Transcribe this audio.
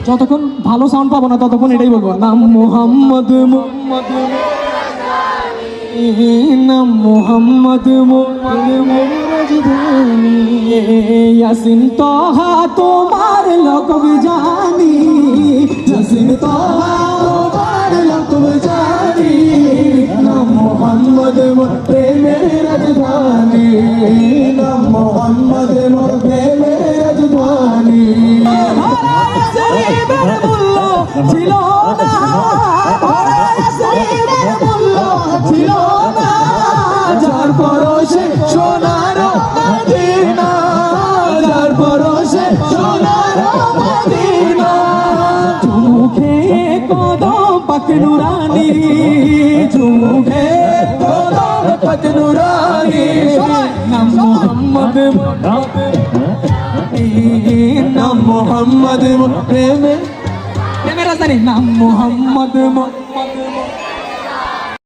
যতক্ষণ ভালো সাউন্ড পাবো না ততক্ষণ এটাই বলবো, নাম মোহাম্মদ মোহাম্মদ নাম মোহাম্মদ মোহাম্মদ রাজধানী ইয়াসিন তোহা তোমার লকব জানি, ইয়াসিন তোহা তোমার লকব জানি, নাম মোহাম্মদ প্রেমের রাজধানী, নাম মোহাম্মদ প্রেমের রাজধানী। ছিল না ছিল না যার পরশে সোনার মদিনা, যার পরশে সোনার মদিনা, চুমুখে কদম পাক নুরানি, চুমুখে কদম পাক নুরানি, নাম মোহাম্মদ নাম মোহাম্মদ প্রেমের রাজধানী, নাম মোহাম্মদ।